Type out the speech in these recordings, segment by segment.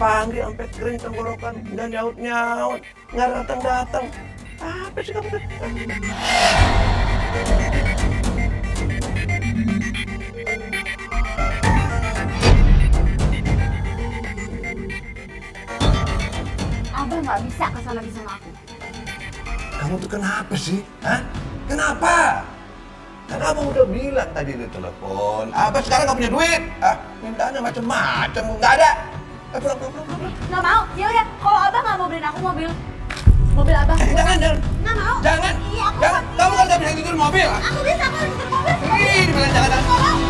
panggil sampai kering tenggorokan, nggak nyaut-nyaut, nggak datang-datang. Apa sih kamu? Abah nggak bisa kesal lagi sama aku. Kamu tuh kenapa sih? Hah? Kenapa? Kan abang udah bilang tadi di telepon, abah sekarang nggak punya duit. Mintanya macem-macem, nggak ada. Pulang. Nggak mau. Ya udah, kalau abah nggak mau beliin aku mobil abah. Jangan. Nggak mau. Jangan. Iya, aku Jangan. mau. Kamu kan nggak bisa nyetir mobil. Aku bisa kok nyetir mobil. Dibilang jangan. Tolong.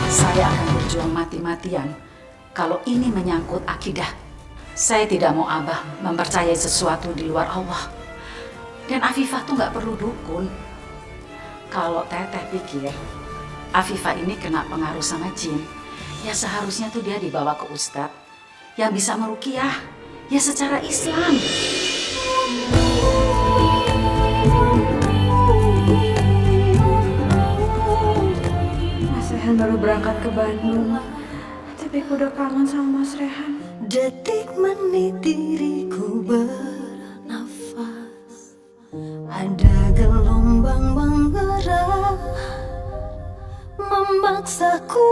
Saya akan berjuang mati-matian kalau ini menyangkut akidah. Saya tidak mau Abah mempercayai sesuatu di luar Allah. Dan Afifah tuh nggak perlu dukun. Kalau Teteh pikir Afifah ini kena pengaruh sama jin, ya seharusnya tuh dia dibawa ke ustadz yang bisa meruqyah, ya secara Islam. Mas Rehan baru berangkat ke Bandung, tapi aku udah kangen sama Mas Rehan. Detik menit diriku bernafas, ada gelombang menggerak memaksaku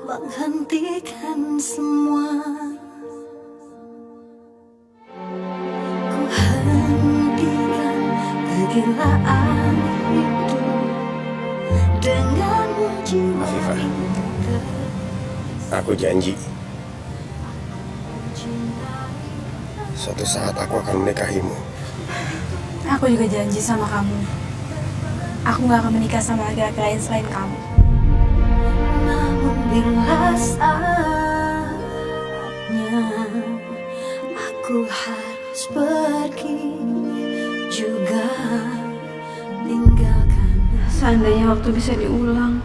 menghentikan semua. Ku hentikan kegilaan itu dengan jiwa Afifah, ini. aku janji. Suatu saat aku akan menikahimu. Aku juga janji sama kamu. Aku gak akan menikah sama laki-laki lain selain kamu. Namun bila saatnya aku harus pergi juga tinggalkan. Seandainya waktu bisa diulang,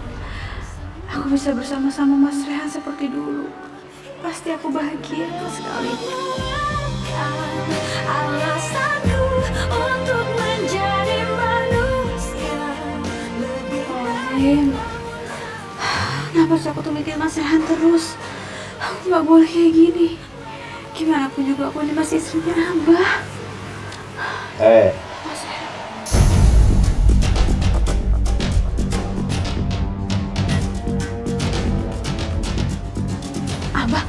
aku bisa bersama-sama Mas Rehan seperti dulu. Pasti aku bahagia sekali. Alasanku untuk menjadi manusia lebih Lim, kenapa sih aku tuh mikir Mas Rehan terus? Aku gak boleh kayak gini. Gimana pun juga aku ini masih istrinya Abah. Mas Rehan. Abah,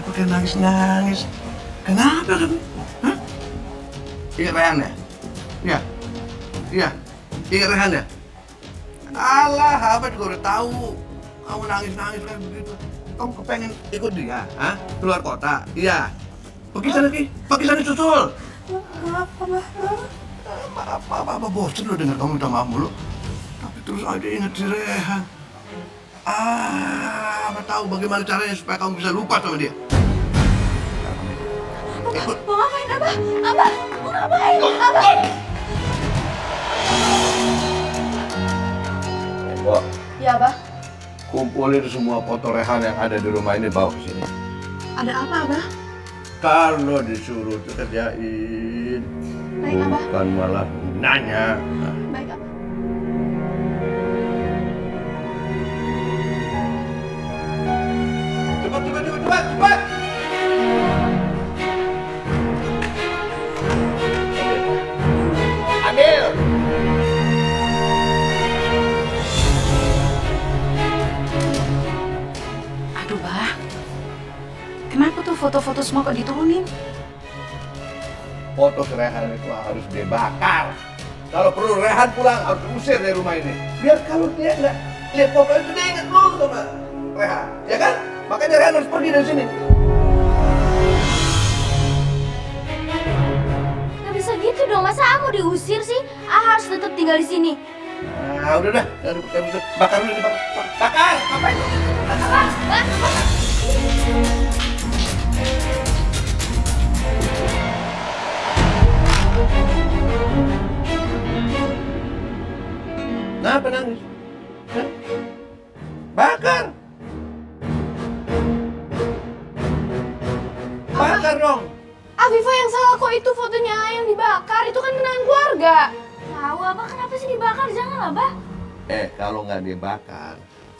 Pakai nangis. Kenapa kamu? Hah? Ingat Rehan ya? Iya. Ingat Rehan ya? Alah, abah juga udah tahu. Kamu nangis kayak begitu. Kamu kepengen ikut dia, hah? Keluar kota? Iya. Pergi sana susul. maaf Abah. Apa bosan lo dengar kamu minta maaf mulu? Tapi terus aja ingat si Rehan. Abah tahu bagaimana caranya supaya kamu bisa lupa sama dia. Ikut. Mau ngapain Abah? Abah, mau ngapain? Abah. Kok Ya Abah, kumpulin semua foto Rehan yang ada di rumah ini bawa ke sini. ada apa Abah? Kalau disuruh tuh kerjain, Baik, Abah. bukan malah nanya. Baik Abah. Cepat! Ambil! Aduh Bah, kenapa tuh foto-foto semua kok diturunin? Foto si Rehan itu harus dibakar. Kalau perlu Rehan pulang harus diusir dari rumah ini. Biar kalau dia nggak lihat foto itu dia ingat dulu sama Rehan, ya kan? Makanya Rehan harus pergi dari sini. Nggak bisa gitu dong. Masa aku diusir sih? Harus tetap tinggal di sini. Nah, udah, bakar dulu, bakar. Apa itu? Kenapa nangis? Hah? Bakar! Bakar dong! Afifah yang salah kok, itu fotonya yang dibakar, itu kan kenangan keluarga. Tahu Abah, kenapa sih dibakar? Jangan Abah. Kalau nggak dibakar,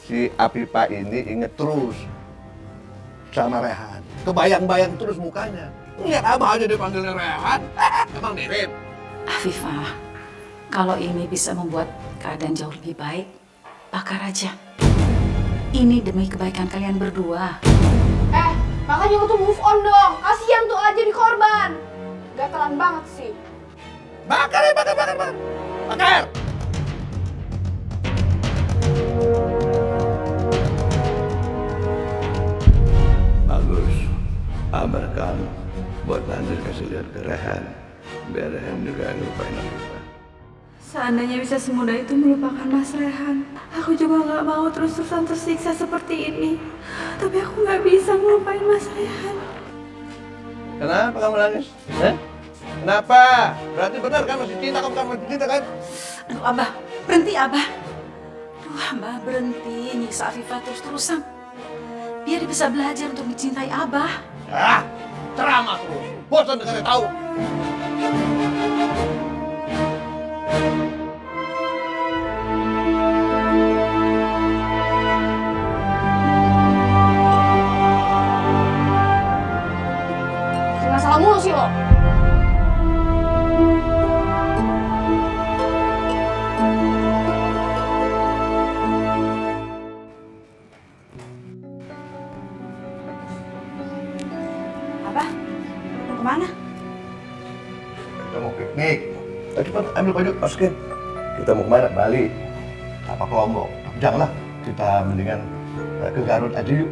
si Afifah ini inget terus sama Rehan. Kebayang-bayang terus mukanya. Lihat Abah aja dipanggilnya Rehan. Emang mirip. Afifah, kalau ini bisa membuat keadaan jauh lebih baik, bakar aja. Ini demi kebaikan kalian berdua. Makanya lu tuh move on dong. Kasihan tuh aja di korban. Gatelan banget sih. Bakar ya, bakar. Bakar! Bagus. Abah kamu buat nanti kasih lihat ke Rehan. Biar Rehan juga ngelupain Afifah. Seandainya bisa semudah itu melupakan Mas Rehan, aku juga nggak mau terus-terusan tersiksa seperti ini. Tapi aku nggak bisa ngelupain Mas Rehan. Kenapa kamu nangis? Kenapa? Berarti benar kan masih cinta kamu masih cinta kan? Aduh Abah, berhenti Abah. Aduh Abah berhenti nyiksa Afifah terus-terusan. Biar dia bisa belajar untuk mencintai Abah. Ceramah terus. Bosan dengarnya tahu. Masalah mulu sih lo. Abah, mau kemana? Kita mau piknik. Cepat ambil baju, masukin. Kita mau kemana? Bali. Apa ke Lombok? Janganlah. Kita mendingan ke Garut aja yuk.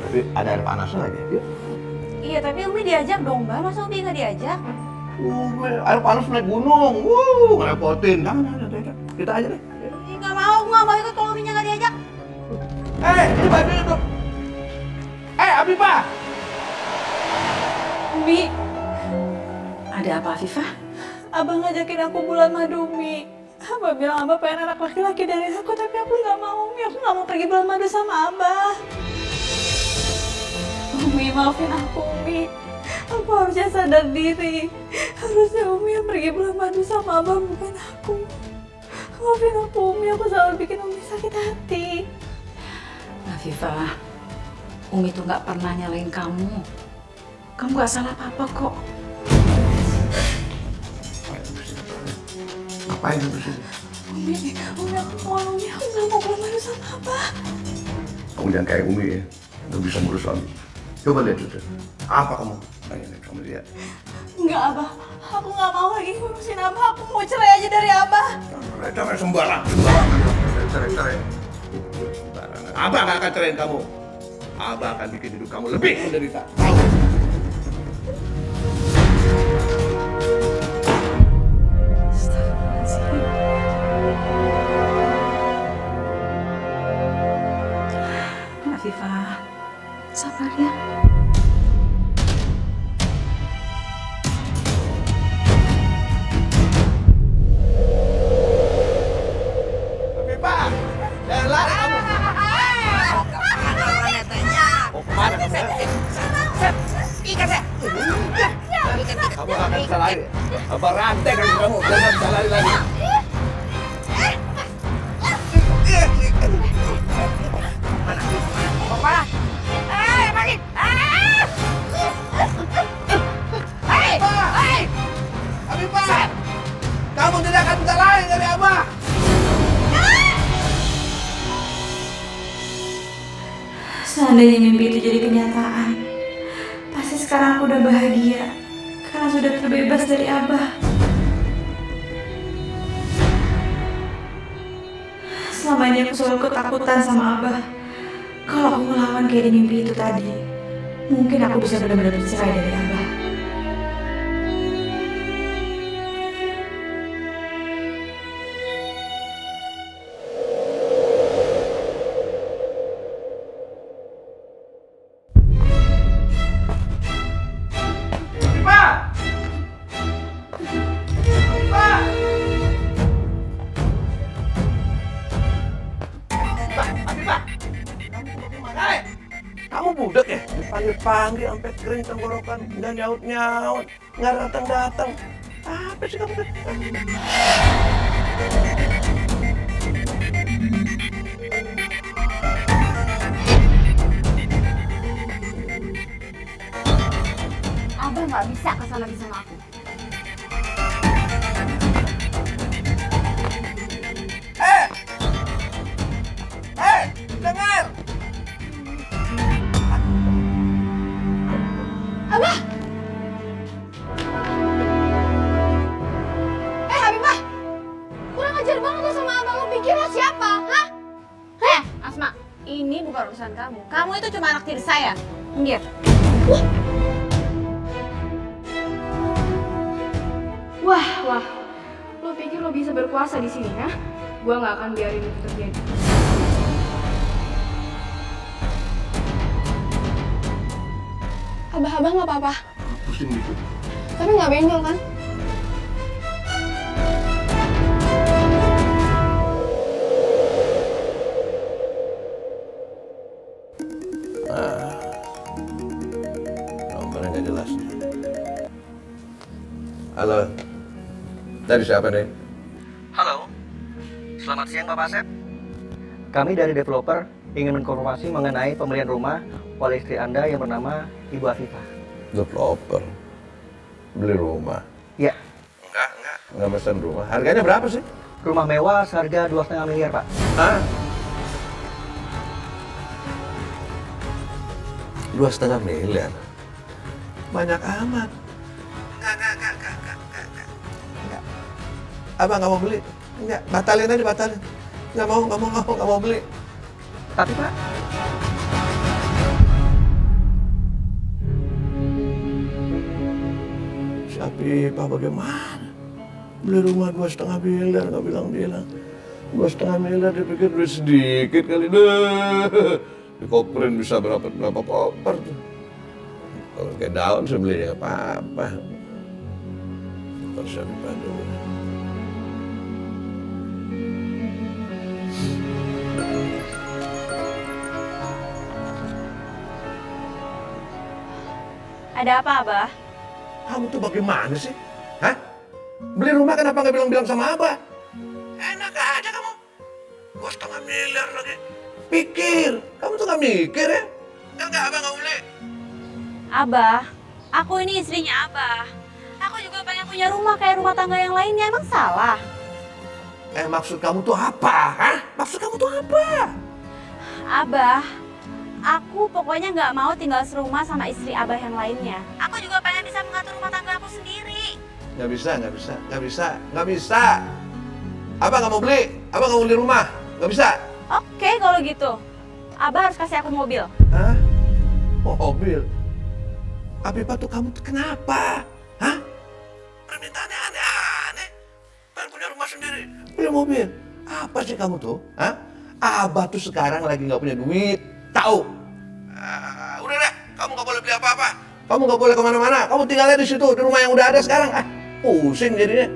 Tapi ada air panasnya lagi. Yuk. Iya, tapi Umi diajak dong, Mbak. Masa Umi nggak diajak? Air panas naik gunung. Ngerepotin. Jangan. Kita aja deh. Nggak mau, aku nggak mau ikut kalau Uminya nggak diajak. Ini bajunya tuh. Afifah. Umi, Ada apa Afifah? Abang ngajakin aku bulan madu, Umi. Abah bilang Abah pengen anak laki-laki dari aku, tapi aku nggak mau, Umi. Aku nggak mau pergi bulan madu sama Abah. Umi, maafin aku, Umi. Aku harusnya sadar diri. Harusnya Umi yang pergi bulan madu sama Abah, bukan aku. Maafin aku, Umi. Aku selalu bikin Umi sakit hati. Afifah, Umi tuh nggak pernah nyalain kamu. Kamu nggak salah apa-apa kok. Ngapain lu disini? Umi, aku mau, Umi. Aku nggak mau bulan madu sama Abah. Kamu jangan kayak Umi ya. Nggak bisa ngurus suami. Coba lihat itu. Apa kamu? Nanya sama dia. Enggak, Abah. Aku nggak mau lagi ngurusin Abah. Aku mau cerai aja dari Abah. Cerai sembarang. Cerai. Abah nggak akan ceraiin kamu. Abah akan bikin hidup kamu lebih menderita. Afifah, sabar ya. Afifah, jangan lari kamu. Mau kemana kamu? Kamu nggak akan bisa lari. Abah rantai kaki kamu. Jangan bisa lari lagi. Afifah, kamu tidak akan bisa lari dari Abah. Seandainya mimpi itu jadi kenyataan, pasti sekarang aku udah bahagia karena sudah terbebas dari Abah. Selama ini aku selalu ketakutan sama Abah. Kalau aku melawan kayak di mimpi itu tadi, mungkin aku bisa benar-benar bercerai dari Abah. Kamu budak ya? Dipanggil-panggil sampai kering tenggorokan, nggak nyaut-nyaut, nggak datang-datang. Apa sih kamu? Abah nggak bisa kesana lagi sama aku. Dengar! Abah! Habibah! Kurang ajar banget lo sama abang. Lo pikir lo siapa? Hah? Asma, ini bukan urusan kamu. Kamu itu cuma anak tiri saya. Minggir. Wah. Lo pikir lo bisa berkuasa di sini, ha? Gua nggak akan biarin itu terjadi. Abah nggak apa-apa. Pusing gitu. Tapi nggak benjol kan? Nomornya nggak jelas. Halo. Dari siapa nih? Halo, selamat siang Bapak Asep. Kami dari developer ingin mengkonfirmasi mengenai pembelian rumah oleh istri Anda yang bernama Ibu Afifah. Developer. Beli rumah. Ya, Enggak pesan rumah. Harganya berapa sih? rumah mewah seharga 2,5 miliar Pak. Hah? 2,5 miliar. Banyak amat. Enggak. Abang nggak mau beli. Enggak, batalin aja, batalin. Nggak mau beli. Tapi Pak, Si Afifah bagaimana? Beli rumah 2,5 miliar, nggak bilang-bilang. 2,5 miliar dipikir duit sedikit kali deh. Dikoperin bisa berapa koper tuh. Kalau kayak daun saya beli ya apa-apa. Terus Afifah dulu. Ada apa, Abah? Kamu tuh bagaimana sih? Hah? Beli rumah kenapa nggak bilang-bilang sama Abah? Enak aja kamu. 2,5 miliar lagi. Pikir. Kamu tuh nggak mikir ya? Enggak, Abah nggak beli. Abah, aku ini istrinya Abah. Aku juga pengen punya rumah kayak rumah tangga yang lainnya. Emang salah? Maksud kamu tuh apa? Hah? Maksud kamu tuh apa? Abah, aku pokoknya nggak mau tinggal serumah sama istri Abah yang lainnya. Aku juga pengen bisa mengatur rumah tangga aku sendiri. Nggak bisa. Abah nggak mau beli. Abah nggak mau beli rumah. Nggak bisa. Oke, kalau gitu. Abah harus kasih aku mobil. Hah? Mobil? Afifah tuh kamu tuh kenapa? Hah? Permintaannya aneh-aneh. Pengen punya rumah sendiri. Beli mobil. Apa sih kamu tuh? Hah? Abah tuh sekarang lagi nggak punya duit. Tahu? Udah deh. Kamu nggak boleh beli apa-apa. Kamu nggak boleh kemana-mana. Kamu tinggalnya di situ. Di rumah yang udah ada sekarang. Pusing jadinya.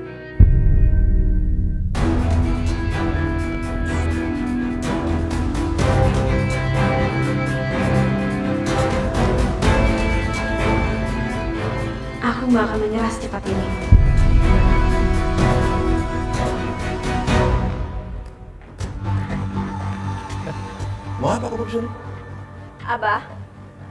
Aku nggak akan menyerah secepat ini. Mau apa kamu kesini? Abah,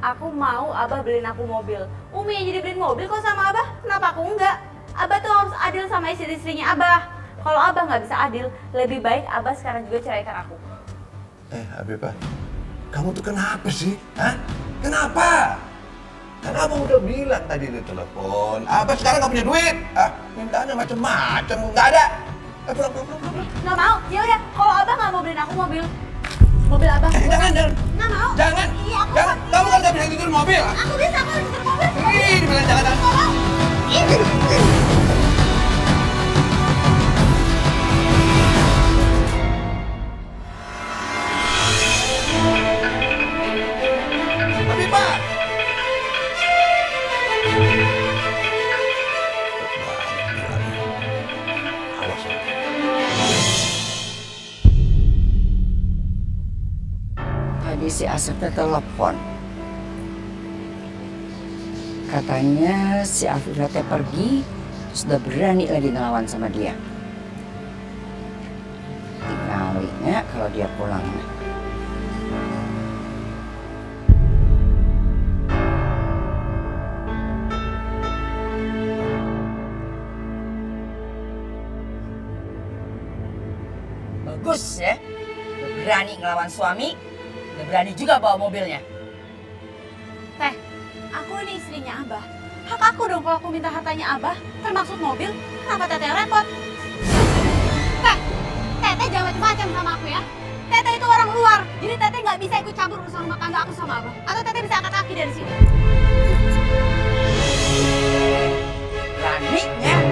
aku mau Abah beliin aku mobil. Umi yang jadi beliin mobil kok sama Abah, kenapa aku enggak? Abah tuh harus adil sama istri-istrinya Abah. Kalau Abah nggak bisa adil, lebih baik Abah sekarang juga ceraikan aku. Afifah, kamu tuh kenapa sih? Hah? Kenapa? Kan abang udah bilang tadi di telepon, Abah sekarang nggak punya duit. Mintanya macem-macem, nggak ada. Pulang. Nggak mau, ya udah. Kalau Abah nggak mau beliin aku mobil Abah. Jangan. Nggak mau. Jangan. Iya, aku Jangan. Kamu kan nggak bisa tidur mobil. Aku bisa kalau nyetir mobil. Dibilang jangan. Afifah. Awas ya. Tadi si Asep telepon. Katanya si Afifah pergi, terus udah berani lagi ngelawan sama dia. Tinggalnya kalau dia pulang. Bagus ya. Udah berani ngelawan suami, udah berani juga bawa mobilnya. Teh, aku ini istrinya Abah. Hak aku dong kalau aku minta hartanya Abah, termaksud mobil. Kenapa Teteh yang repot? Teh, Teteh jangan macam-macam sama aku ya. Teteh itu orang luar, jadi Teteh nggak bisa ikut campur urusan rumah tangga aku sama Abah. Atau Teteh bisa angkat kaki dari sini. Beraninya.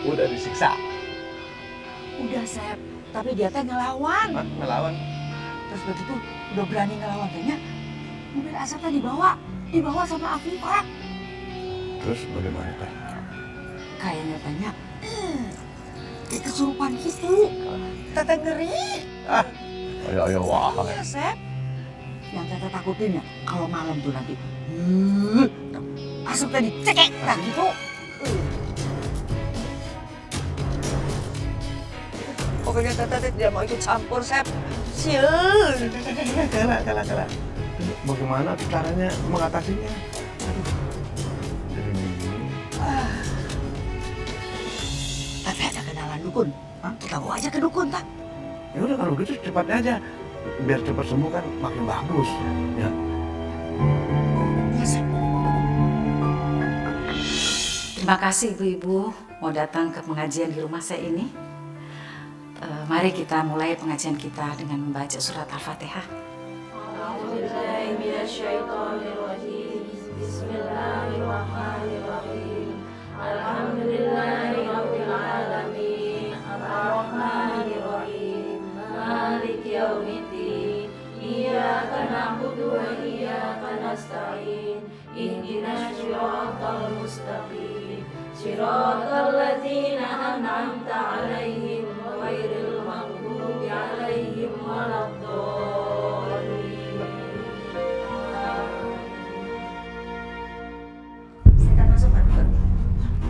Udah disiksa. Udah, Sep. Tapi dia teh ngelawan. Hah? Ngelawan? Terus begitu udah berani ngelawan kayaknya mobil Asep teh dibawa sama Afifah. Terus bagaimana teh? Kayaknya tanya kayak kesurupan gitu. Teteh ngeri. Ayo wah. Iya, Sep. Yang Teteh takutin ya kalau malam tuh nanti Asep tadi cekek nah gitu. Pokoknya Teteh tidak mau ikut campur, Sep. Siul. Kalah. Bagaimana caranya mengatasinya? Teteh ada kenalan dukun. Kita bawa aja ke dukun, tak? Ya udah kalau gitu cepatnya aja. Biar cepat sembuh kan makin bagus. Ya. Iya, Sep. Terima kasih ibu-ibu mau datang ke pengajian di rumah saya ini. Mari kita mulai pengajian kita dengan membaca surat Al-Fatihah. Bismillahirrahmanirrahim. Alhamdulillahirrahmanirrahim. Ar-Rahmanirrahim. Maliki yaumiddin. Iyyaka na'budu wa iyyaka nasta'in. Ihdinas siratal mustaqim. Siratal ladzina an'amta 'alaihim ghairil maghdubi 'alaihim waladdallin. Silakan masuk, Pak Dukun.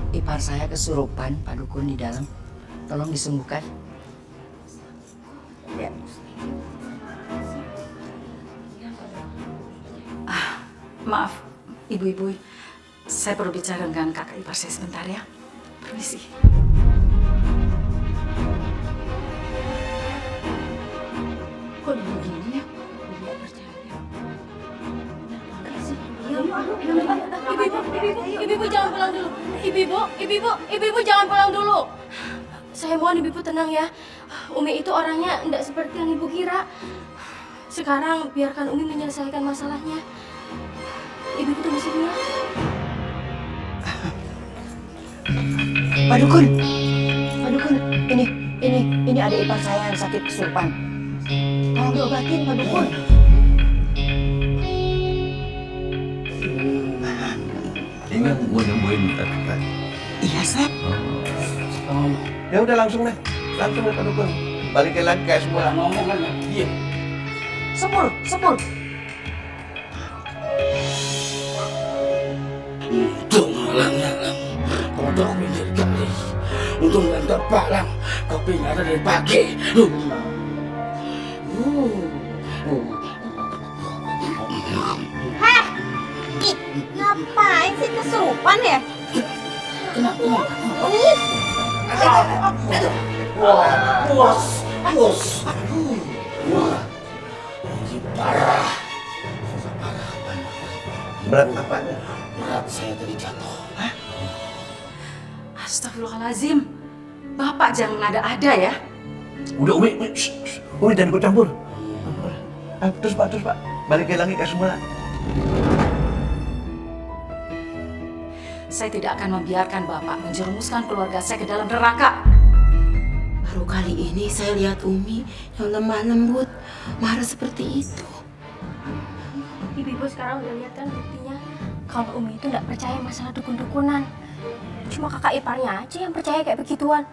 Ipar saya kesurupan, Pak Dukun di dalam. Tolong disembuhkan. Ya. Maaf, ibu-ibu, saya perlu bicara dengan kakak ipar saya sebentar ya. Permisi. Kok begini ya? Tidak percaya. Ibu jangan pulang dulu. Ibu jangan pulang dulu. Saya mohon ibu tenang ya. Umi itu orangnya tidak seperti yang ibu kira. Sekarang biarkan Umi menyelesaikan masalahnya. Ibu tunggu sini ya. Pak Dukun, ini ada ipar saya yang sakit kesurupan. Tolong diobatin, Pak Dukun. Ingat mau nyembuhin tadi. Iya, Sep. Ya udah langsung deh Pak Dukun. Balikin lagi kayak semula. Ngomong kan? Iya. Sepul. Untung lang. Kodok pinggir kali. Untung lang tepat lang. Kopinya ada dari pagi. Ngapain sih kesurupan ya? Bos. Wah, ini parah. Berat apanya? Berat saya tadi jatuh. Astagfirullahaladzim. Bapak jangan ada-ada ya. Udah Umi jangan ikut campur. Terus Pak, balikin lagi kayak semula. Saya tidak akan membiarkan Bapak menjerumuskan keluarga saya ke dalam neraka. Baru kali ini saya lihat Umi yang lemah lembut, marah seperti itu. Ibu sekarang udah lihat kan buktinya. Kalau Umi itu nggak percaya masalah dukun-dukunan. Cuma kakak iparnya aja yang percaya kayak begituan.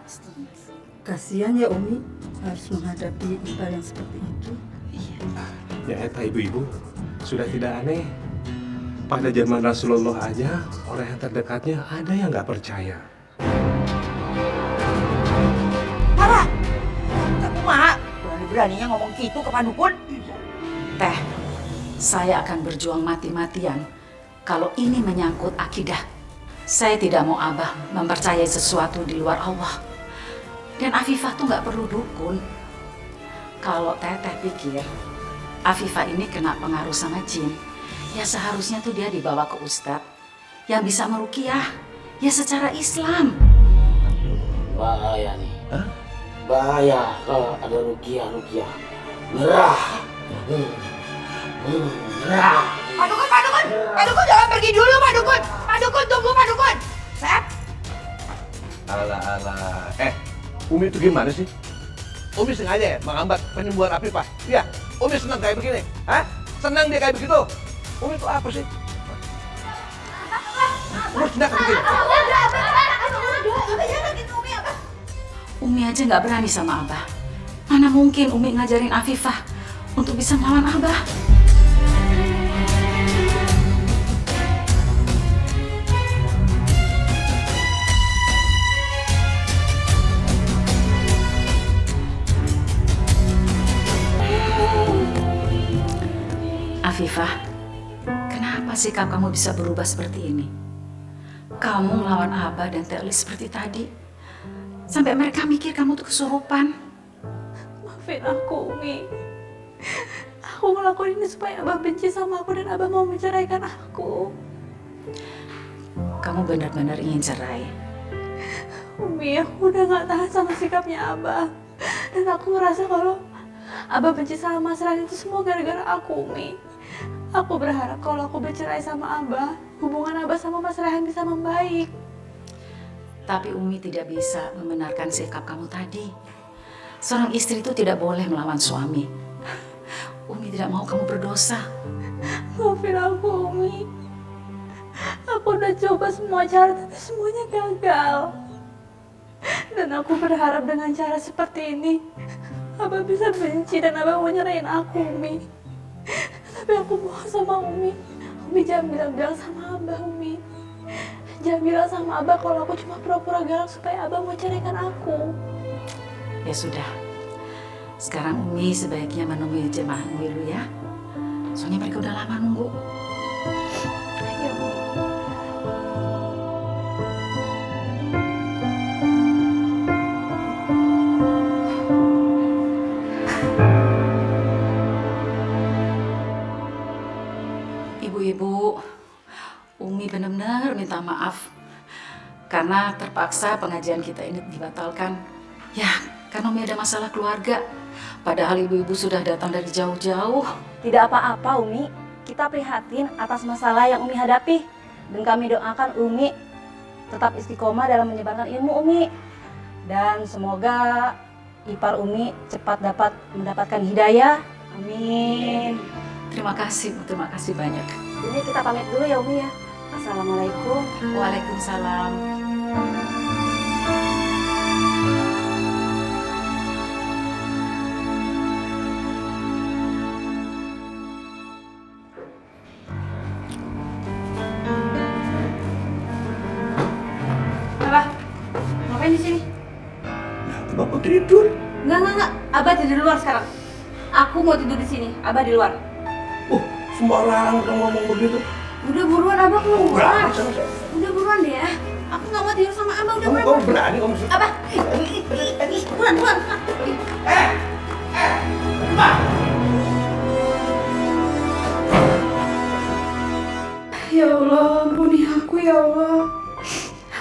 Kasihan ya Umi harus menghadapi ipar yang seperti itu. Ya eta ibu-ibu, sudah tidak aneh. Pada zaman Rasulullah aja, orang yang terdekatnya ada yang nggak percaya. beraninya ngomong gitu ke Pak Dukun? Teh, saya akan berjuang mati-matian kalau ini menyangkut akidah. Saya tidak mau Abah mempercayai sesuatu di luar Allah. Dan Afifah tuh nggak perlu dukun. Kalau Teteh pikir Afifah ini kena pengaruh sama jin, ya seharusnya tuh dia dibawa ke ustadz yang bisa meruqyah, ya secara Islam. Bahaya nih. Bahaya kalau ada ruqyah. Gerah. Gerah. Pak Dukun jangan pergi dulu Pak Dukun. Pak Dukun tunggu Pak Dukun. Sep. Alah. Umi itu gimana sih? Umi sengaja ya menghambat penyembuhan Afifah? Iya, Umi senang kayak begini? Hah? Senang dia kayak begitu? Umi itu apa sih? Umi senang kayak begini? Umi aja nggak berani sama Abah. Mana mungkin Umi ngajarin Afifah untuk bisa melawan Abah? Afifah, kenapa sikap kamu bisa berubah seperti ini? Kamu melawan Abah dan Teh Elis seperti tadi. Sampai mereka mikir kamu tuh kesurupan. Maafin aku, Umi. Aku ngelakuin ini supaya Abah benci sama aku dan Abah mau menceraikan aku. Kamu benar-benar ingin cerai. Umi, aku udah gak tahan sama sikapnya Abah. Dan aku ngerasa kalau Abah benci sama Mas Ran itu semua gara-gara aku, Umi. Aku berharap kalau aku bercerai sama Abah, hubungan Abah sama Mas Rehan bisa membaik. Tapi Umi tidak bisa membenarkan sikap kamu tadi. Seorang istri itu tidak boleh melawan suami. Umi tidak mau kamu berdosa. Maafin aku, Umi. Aku udah coba semua cara, tapi semuanya gagal. Dan aku berharap dengan cara seperti ini, Abah bisa benci dan Abah mau nyerahin aku, Umi. Tapi aku mohon sama Umi. Umi jangan bilang-bilang sama Abah, Umi. Jangan bilang sama Abah kalau aku cuma pura-pura galak supaya Abah mau ceraikan aku. Ya sudah. Sekarang Umi sebaiknya menemui jemaah dulu ya. Soalnya mereka udah lama nunggu. Ya, Umi. Ibu-ibu, Umi benar-benar minta maaf karena terpaksa pengajian kita ini dibatalkan. Ya, karena Umi ada masalah keluarga. Padahal ibu-ibu sudah datang dari jauh-jauh. Tidak apa-apa, Umi. Kita prihatin atas masalah yang Umi hadapi. Dan kami doakan Umi tetap istiqomah dalam menyebarkan ilmu, Umi. Dan semoga ipar Umi cepat dapat mendapatkan hidayah. Amin. Terima kasih banyak. Ini kita pamit dulu ya, Umi ya. Assalamualaikum. Waalaikumsalam. Abah, ngapain di sini? Bapak tidur. Enggak. Abah tidur di luar sekarang. Aku mau tidur di sini. Abah di luar. Sembarangan kamu ngomong begitu. Udah buruan Abah keluar. Berani sama saya. Udah buruan deh ya. Aku nggak mau tidur sama Abah. Udah Kamu buruan. berani kamu. Abah. Buruan. Ya Allah, ampuni aku ya Allah.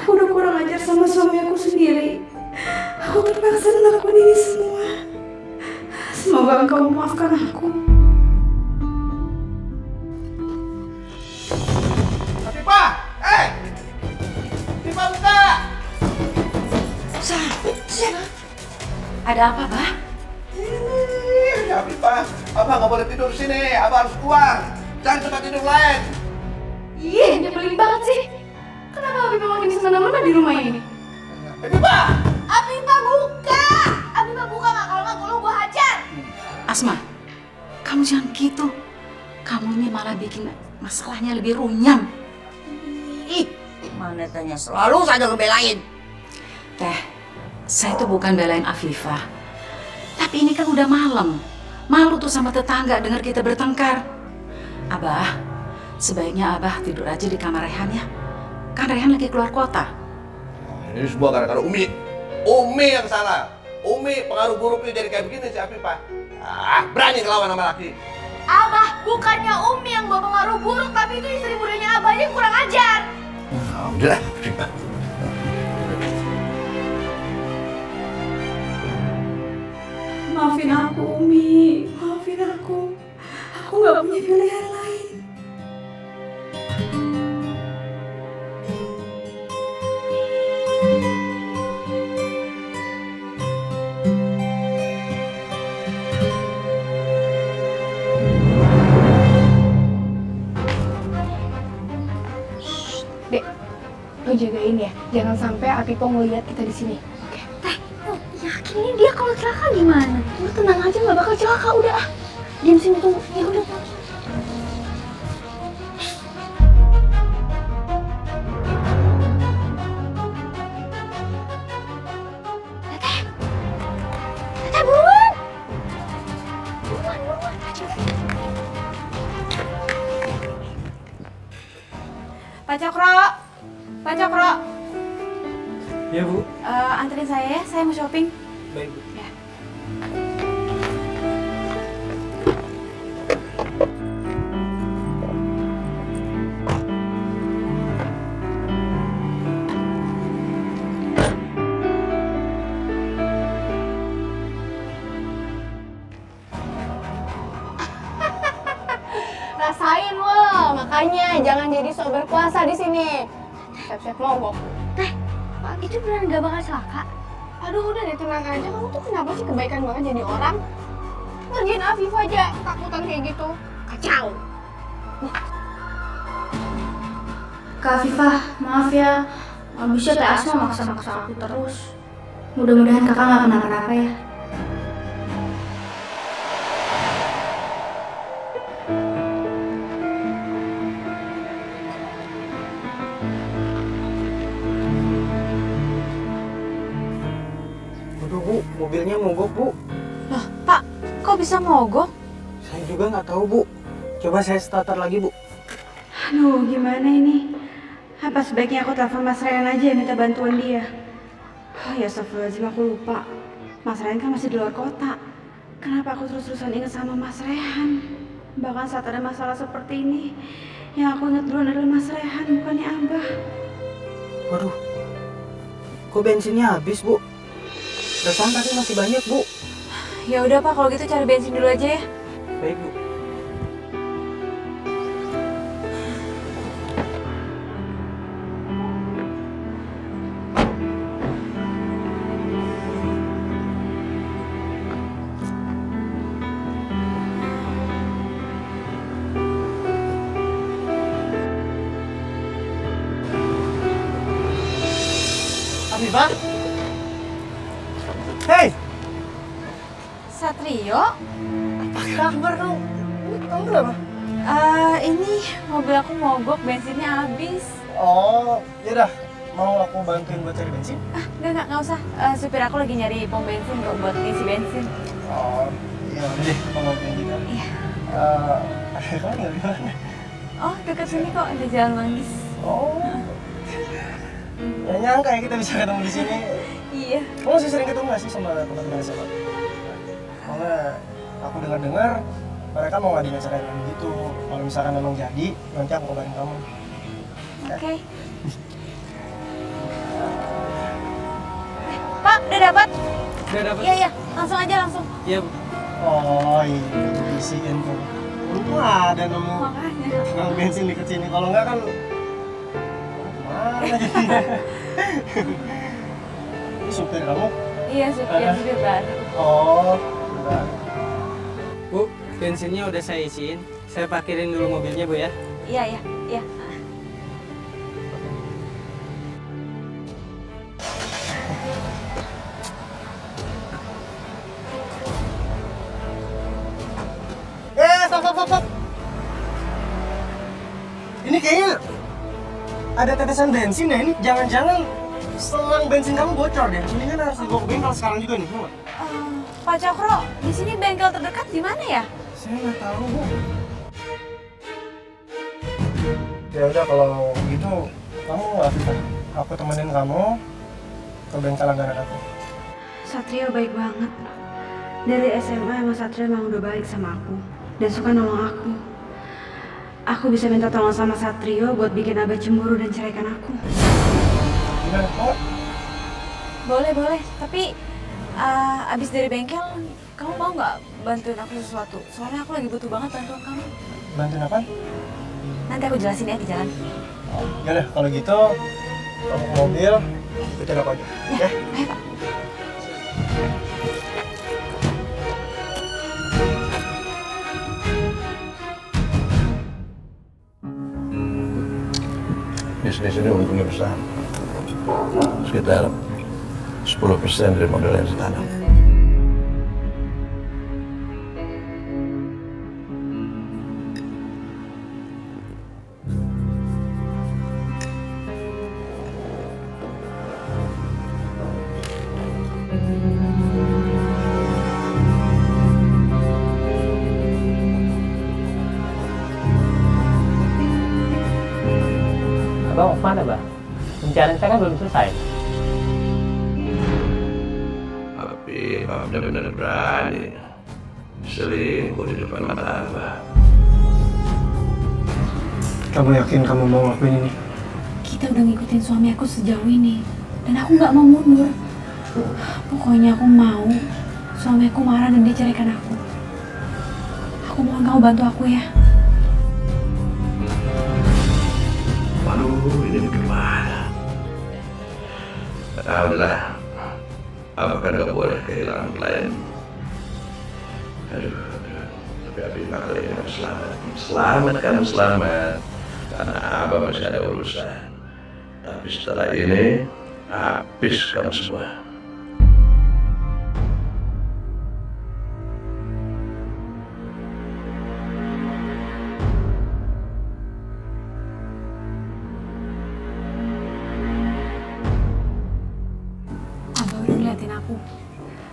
Aku udah kurang ajar sama suami aku sendiri. Aku terpaksa melakukan ini semua. Semoga Engkau memaafkan aku. Afifah! Afifah buka! Ada apa, Bah? Ya Afifah, Abah nggak boleh tidur di sini. Abah harus keluar. Cari tempat tidur lain. Ih, nyebelin banget sih. Kenapa Afifah makin semena-mena di rumah ini? Afifah! Afifah buka. Afifah buka nggak? Kalau nggak gua hajar. Asma, kamu jangan gitu. Kamu ini malah bikin masalahnya lebih runyam. Ih, mana tanya selalu saja ngebelain. Teh, saya itu bukan belain Afifah. Tapi Tapi ini kan udah malam. Malu tuh sama tetangga dengar kita bertengkar. Abah, sebaiknya Abah tidur aja di kamar Rehan ya. Kan Rehan lagi keluar kota. Ini semua gara-gara Umi. Umi yang salah. Umi pengaruh buruknya jadi kayak begini si Afifah. Berani ngelawan sama laki. Abah, bukannya Umi yang bawa pengaruh buruk, tapi itu istri mudanya Abah yang kurang ajar. Udah. Maafin aku, Umi. Maafin aku. Aku nggak punya pilihan lain. Dek, lo jagain ya. Jangan sampai Apipo ngeliat kita di sini. Oke. Teh, lo yakin ini dia kalau celaka gimana? Lo tenang aja, nggak bakal celaka. Udah, diam sini tunggu. Ya udah. Teteh buruan. Buruan. Pak Cokro. Pak Cokro. Ya, Bu. Anterin saya ya, saya mau shopping. Baik, Bu. Ya. Rasain lo, makanya jangan jadi sok berkuasa di sini. Siap-siap mogok. Teh, Pak itu beneran gak bakal celaka? Aduh udah deh tenang aja, kamu tuh kenapa sih kebaikan banget jadi orang? Ngerjain Afif aja, takutan kayak gitu. Kacau. Kak Afifah, maaf ya. Abisnya Teh Asma maksa-maksa aku terus. Mudah-mudahan kakak gak kenapa-napa ya. Waduh, Bu. Mobilnya mogok, Bu. Loh, Pak, kok bisa mogok? Saya juga nggak tahu, Bu. Coba saya starter lagi, Bu. Aduh, gimana ini? Apa sebaiknya aku telepon Mas Ryan aja minta bantuan dia? Oh ya astagfirullahaladzim, aku lupa. Mas Ryan kan masih di luar kota. Kenapa aku terus-terusan ingat sama Mas Rehan? Bahkan saat ada masalah seperti ini, yang aku ingat duluan adalah Mas Rehan, bukannya Abah. Waduh. Kok bensinnya habis, Bu? Perasaan tadi masih banyak, Bu. Ya udah Pak, kalau gitu cari bensin dulu aja ya. Baik, Bu. Afifah? Hei! Satrio? Apa kabar kamu? Kamu kenapa? Ini mobil aku mogok, bensinnya habis. Oh, yaudah. Mau aku bantuin buat cari bensin? Enggak usah. Supir aku lagi nyari pom bensin kok buat ngisi bensin. Oh, iya udah deh. Aku mau kayak gitu. Iya. Kamu tinggal di mana? Oh, dekat sini kok, ada Jalan Manggis. Oh. Gak nyangka ya kita bisa ketemu di sini. Iya. Kamu masih sering ketemu gak sih sama teman-teman SMA? Karena aku dengar-dengar mereka mau ngadain acara yang gitu. Kalau misalkan memang jadi, nanti aku kabarin kamu. Oke. Pak, udah dapat? Udah dapat. Iya, langsung aja langsung. Iya, Bu. Oh iya, diisiin tuh. Untung ada nemu tukang bensin di sini. Kalau enggak kan mana jadinya? Ini supir kamu? Iya, supir baru. Oh, benar. Bu, bensinnya udah saya isiin. Saya parkirin dulu mobilnya, Bu ya. Iya. Stop. Ini kayaknya ada tetesan bensin deh. Ini jangan-jangan selang bensin kamu bocor deh. Ini kan harus dibawa ke bengkel sekarang juga nih. Pak Cokro, di sini bengkel terdekat di mana ya? Saya nggak tahu, Bu. Ya udah kalau gitu kamu Afifah, aku temenin kamu ke bengkel langganan aku. Satria baik banget. Dari SMA emang Satria emang udah baik sama aku dan suka nolong aku. Aku bisa minta tolong sama Satrio buat bikin Abah cemburu dan ceraikan aku. Gimana? Oh. Boleh. Tapi abis dari bengkel, kamu mau nggak bantuin aku sesuatu? Soalnya aku lagi butuh banget bantuan kamu. Bantuin apa? Nanti aku jelasin ya di jalan. Oh, yaudah kalau gitu kamu ke mobil, ikutin aku aja. Ya, ayo Pak. Bisnis ini untungnya besar. Sekitar 10% dari modal yang ditanam. Abang mau kemana, Bang? Pencarian saya kan belum selesai. Tapi Abah benar-benar berani selingkuh di depan mata Abah. Kamu yakin kamu mau ngelakuin ini? Kita udah ngikutin suami aku sejauh ini dan aku nggak mau mundur. Pokoknya aku mau suami aku marah dan dia ceraikan aku. Aku mohon kamu bantu aku ya. Waduh, ini gimana? Alhamdulillah, Abah kan gak boleh kehilangan klien. Aduh. Tapi Abah kali ini harus selamat. Selamat kan, selamat. Karena Abah masih ada urusan. Tapi setelah ini, habis kamu semua.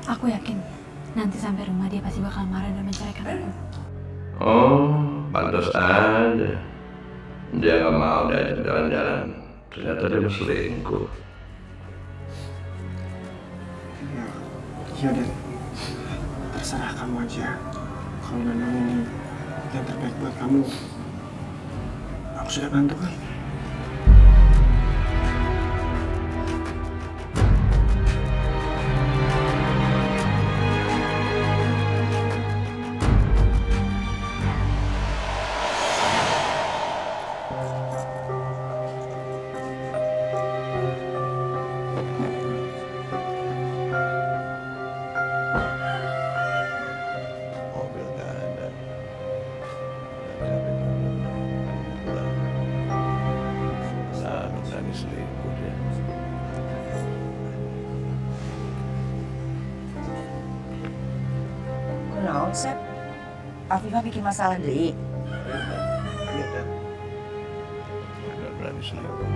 Aku yakin nanti sampai rumah dia pasti bakal marah dan menceraikan aku. Oh, pantas aja. Dia gak mau diajak jalan-jalan. Ternyata dia berselingkuh. Ya udah, terserah kamu aja. Kalau memang ini yang terbaik buat kamu, aku sudah bantu kan. Kenapa, Sep? Afifah bikin masalah deh. Iya, Dan. Udah berani selingkuh.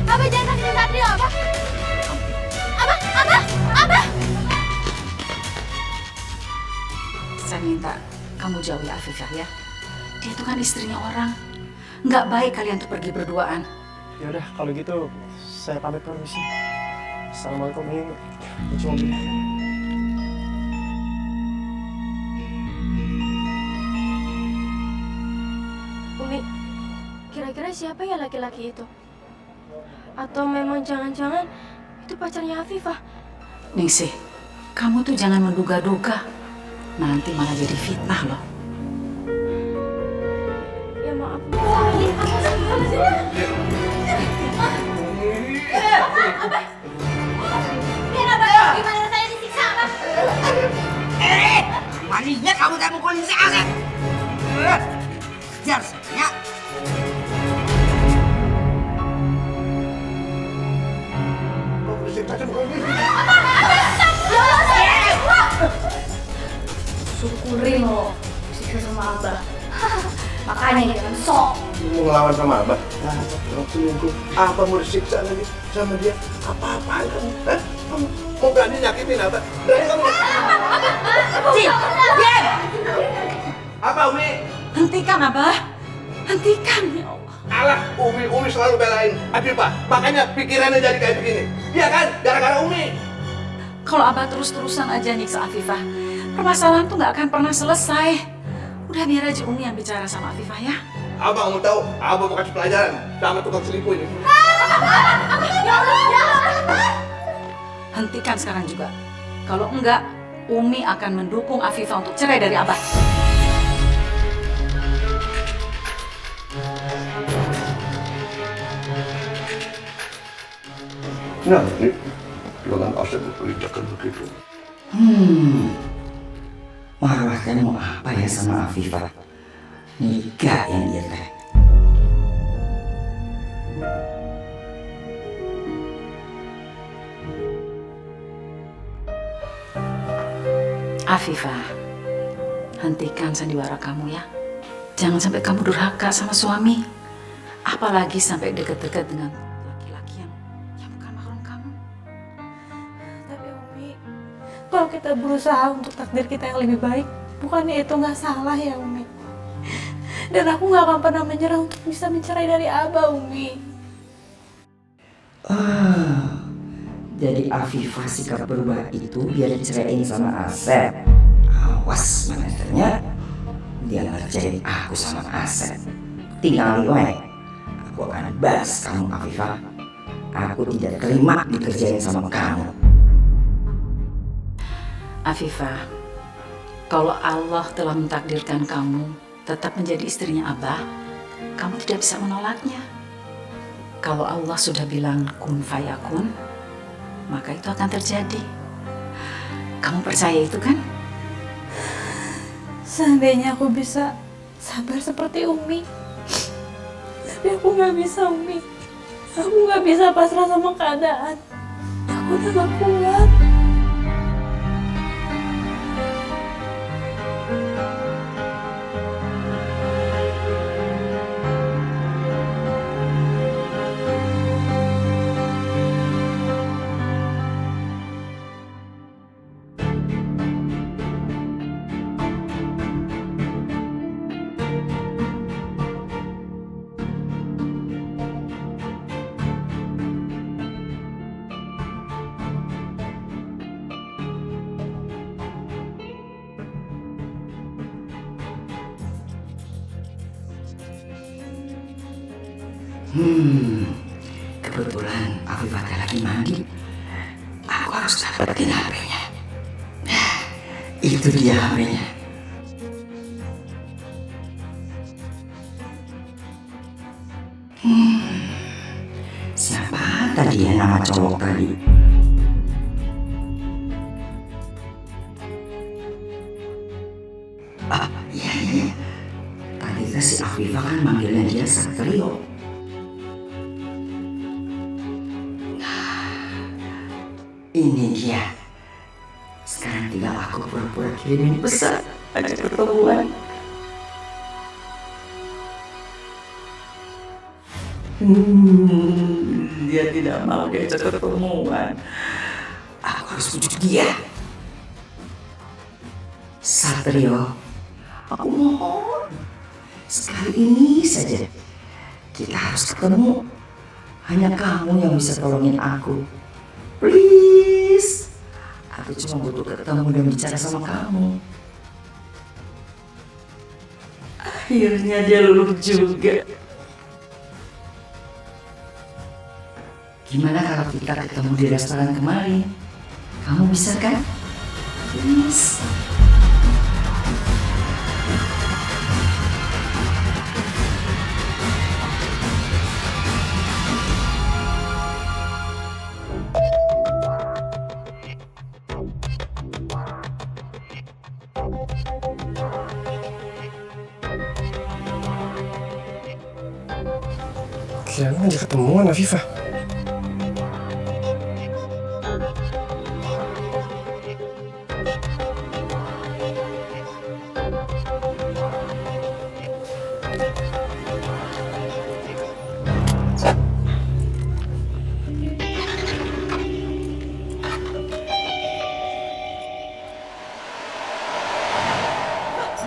Abah jangan kasih Satrio, Abah. Abah. Saya minta kamu jauhi Afifah ya. Dia itu kan istrinya orang. Nggak baik kalian tuh pergi berduaan. Ya udah, kalau gitu saya pamit permisi. Assalamualaikum. Ini kunci mobil. Umi, kira-kira siapa ya laki-laki itu? Atau memang jangan-jangan itu pacarnya Afifah? Ningsih, kamu tuh jangan menduga-duga. Nanti malah jadi fitnah loh. Ya maaf. suruh kurin lo siksa sama Abah. Makanya jangan sok. Mau ngelawan sama Abah? Orang selingkuh. Apa mau disiksa lagi sama dia? Apa-apaan kamu? Kamu mau berani nyakitin Abah? Berani kamu? Diam! Apa Umi? Hentikan Abah. Hentikan ya Allah. Alah, Umi selalu belain Afifah. Makanya pikirannya jadi kayak begini. Iya kan? Gara-gara Umi. Kalau Abah terus-terusan aja nyiksa Afifah, permasalahan tuh nggak akan pernah selesai. Udah biar aja Umi yang bicara sama Afifah ya. Abang mau tahu? Abang mau kasih pelajaran sama tukang selingkuh ini. Hentikan sekarang juga. Kalau enggak, Umi akan mendukung Afifah untuk cerai dari Abah. Nah, ini dengan Asep diperintahkan begitu. Marwah kan mau apa ya sama Afifah? Nikah yang dia teh. Afifah, hentikan sandiwara kamu ya. Jangan sampai kamu durhaka sama suami. Apalagi sampai dekat-dekat dengan laki-laki yang bukan mahram kamu. Tapi Umi, kalau kita berusaha untuk takdir kita yang lebih baik, bukannya itu nggak salah ya Umi? Dan aku nggak akan pernah menyerah untuk bisa mencerai dari Abah, Umi. Jadi Afifah sikap berubah itu biar diceraiin sama Asep. Awas manajernya, dia ngerjain aku sama Asep. Tinggal liwai. Aku akan balas kamu Afifah. Aku tidak terima dikerjain sama kamu. Afifah, kalau Allah telah mentakdirkan kamu tetap menjadi istrinya Abah, kamu tidak bisa menolaknya. Kalau Allah sudah bilang kun fayakun, maka itu akan terjadi. Kamu percaya itu kan? Seandainya aku bisa sabar seperti Umi, tapi aku nggak bisa Umi. Aku nggak bisa pasrah sama keadaan. Aku udah gak kuat. Kebetulan Afifah lagi mandi. Aku harus dapetin HP-nya. Itu dia HP-nya. Siapa tadi ya nama cowok tadi? Iya. Tadi si Afifah kan manggilnya dia Satrio. Ini dia. Sekarang tinggal aku pura-pura kirimin pesan ajak pertemuan. Dia tidak mau diajak pertemuan. Aku harus bujuk dia. Satrio, aku mohon sekali ini saja kita harus ketemu. Hanya kamu yang bisa tolongin aku. Please, aku cuma butuh ketemu dan bicara sama kamu. Akhirnya dia luluh juga. Gimana kalau kita ketemu di restoran kemarin? Kamu bisa kan? Please. Kiana ngajak ketemuan Afifah.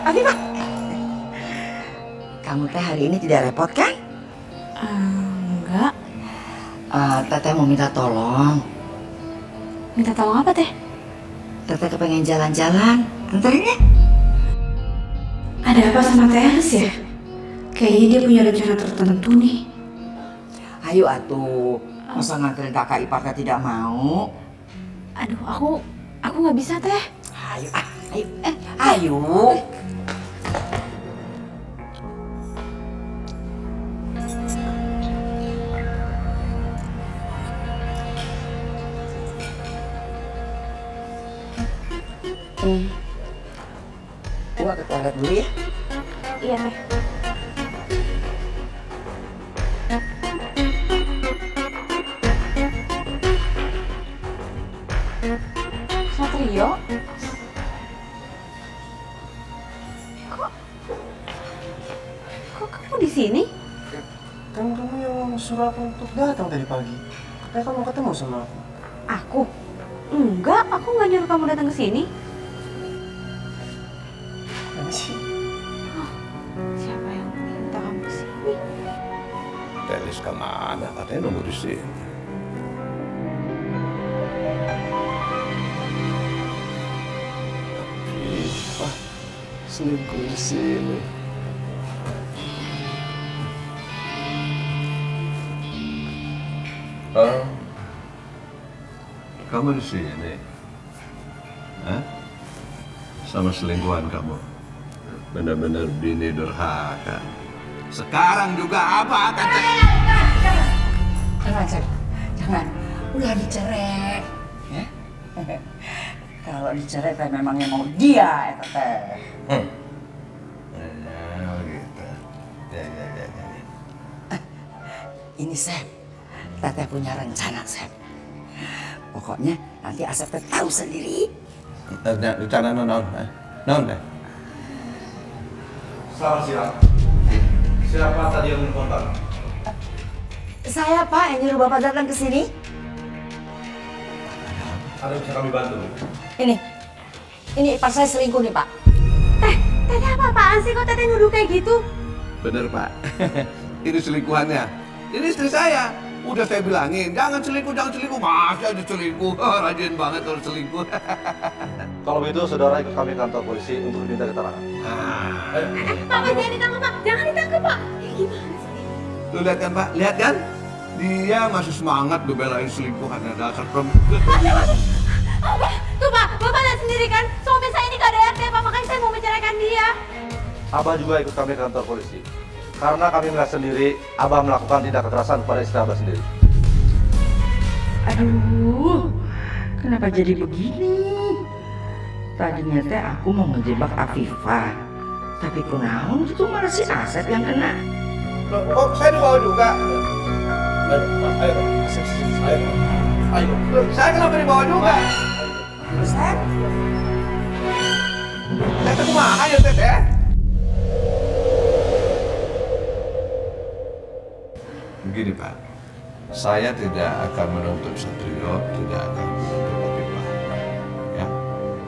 Afifah. Kamu teh hari ini tidak repot kan? Enggak. Teteh mau minta tolong. Minta tolong apa, Teh? Teteh kepengen jalan-jalan. Bentar ini. Ada apa sama Teh Elis ya? Kayaknya dia punya rencana tertentu nih. Ayo atuh. Masa nganterin kakak ipar teh tidak mau? Aduh, aku nggak bisa, Teh. Ayo, ayo. Gua ke toilet dulu ya. Iya, Teh. Satrio? Kok kamu di sini? Kan kamu yang suruh aku untuk datang tadi pagi. Katanya kamu ketemu sama aku. Aku? Enggak, aku nggak nyuruh kamu datang ke sini. Apa sih? Siapa yang minta kamu ke sini? Telis kemana? Katanya nunggu di sini. Wah, selingkuh di sini. Oh, kamu di sini? Hah? Sama selingkuhan kamu? Benar-benar bini durhaka. Sekarang juga apa akan Jangan, Sep. Jangan. Udah dicerai. Ya? Kalau dicerai teh memangnya mau dia eta teh. Ya, gitu. Ya. Ini Sep. Teteh punya rencana, Sep. Pokoknya nanti Asep teh tahu sendiri. Rencana non deh. Selamat siang. Siapa tadi yang menelpon? Saya Pak yang nyuruh Bapak datang ke sini. Ada yang bisa kami bantu? Ini ipar saya selingkuh nih Pak. Teteh apa-apaan sih kok Teteh nuduh kayak gitu? Bener Pak. Ini selingkuhannya. Ini istri saya. Udah saya bilangin, jangan selingkuh. Masa ada selingkuh? Rajin banget kalau selingkuh. Kalau begitu, saudara ikut kami ke kantor polisi untuk diminta keterangan. Pak, jangan ditangkap, Pak. Jangan ditangkap, Pak. Gimana sih? Lu lihat kan Pak? Lihat kan? Dia masih semangat belain selingkuhannya, dasar perempuan. Tuh Pak, Bapak lihat sendiri kan? Suami saya ini KDRT, Pak. Makanya saya mau menceraikan dia. Abah juga ikut kami ke kantor polisi. Karena kami melihat sendiri, Abah melakukan tindak kekerasan kepada istri Abah sendiri. Aduh, kenapa jadi begini? Tadinya teh aku mau ngejebak Afifah, tapi kunaon itu malah si Asep yang kena. Oh, saya dibawa juga. Ayo. Saya kenapa dibawa juga? Asep? Saya tuh kumaha ya Teteh? Begini Pak, saya tidak akan menuntut Satrio, tidak akan menuntut Afifah. Ya,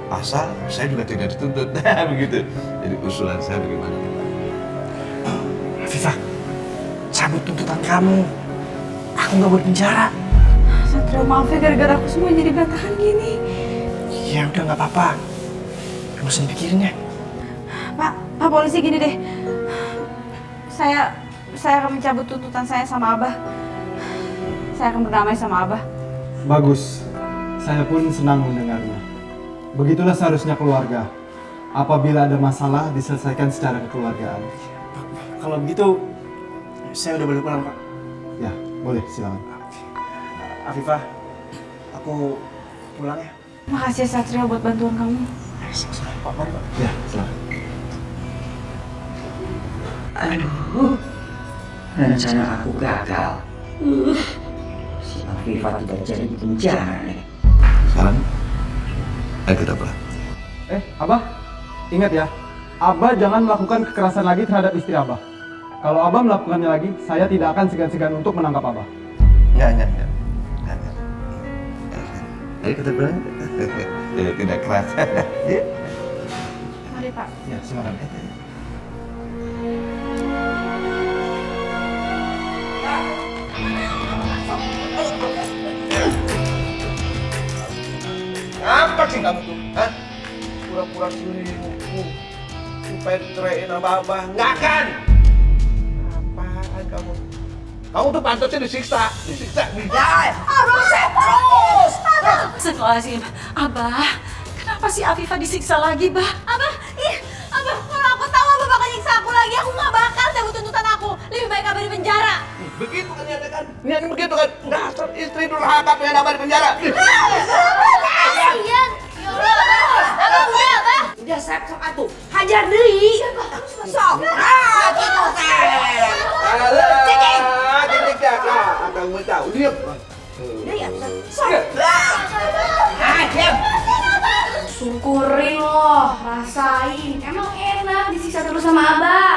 asal saya juga tidak dituntut. Begitu. Jadi usulan saya bagaimana Pak? Afifah, cabut tuntutan kamu. Aku nggak buat penjara. Satrio, maaf ya gara-gara aku semua jadi berantakan gini. Ya udah nggak apa-apa. Gak usah dipikirin ya. Pak polisi gini deh. Saya akan mencabut tuntutan saya sama Abah. Saya akan berdamai sama Abah. Bagus. Saya pun senang mendengarnya. Begitulah seharusnya keluarga. Apabila ada masalah, diselesaikan secara kekeluargaan. Kalau begitu, saya udah boleh pulang, Pak. Ya, boleh, silakan. Afifah, aku pulang ya. Makasih Satrio buat bantuan kamu. Pak, mari Pak. Ya, silakan. Aduh, rencana aku gagal. Si Afifah tidak jadi di penjara nih. Sekarang, ayo kita pulang. Abah, ingat ya, Abah jangan melakukan kekerasan lagi terhadap istri Abah. Kalau Abah melakukannya lagi, saya tidak akan segan-segan untuk menangkap Abah. Enggak. Ayo kita pulang. Ya, tidak keras. Mari deh, Pak. Ya, silakan. Apa sih kamu tuh? Hah? Pura-pura selingkuh supaya diceraiin sama abah. Nggak kan? Apaan kamu? Kamu tuh pantasnya disiksa. Terus! Astagfirullahaladzim. Abah, kenapa sih Afifah disiksa lagi, Bah? Abah, kalau aku tahu Abah bakal nyiksa aku lagi, aku nggak bakal cabut tuntutan aku. Lebih baik Abah di penjara. Begitu kan niatnya kan? Niatnya begitu kan? Dasar istri durhaka pengen abah di penjara. Kasian. Ya Allah, Abah udah, Abah. Udah sok atuh. Hajar deui. Sok. Gitu teh. Alah, titik kakak. Akang mau tahu. Diam. Diam. Syukurin loh, rasain. Emang enak disiksa terus sama Abah.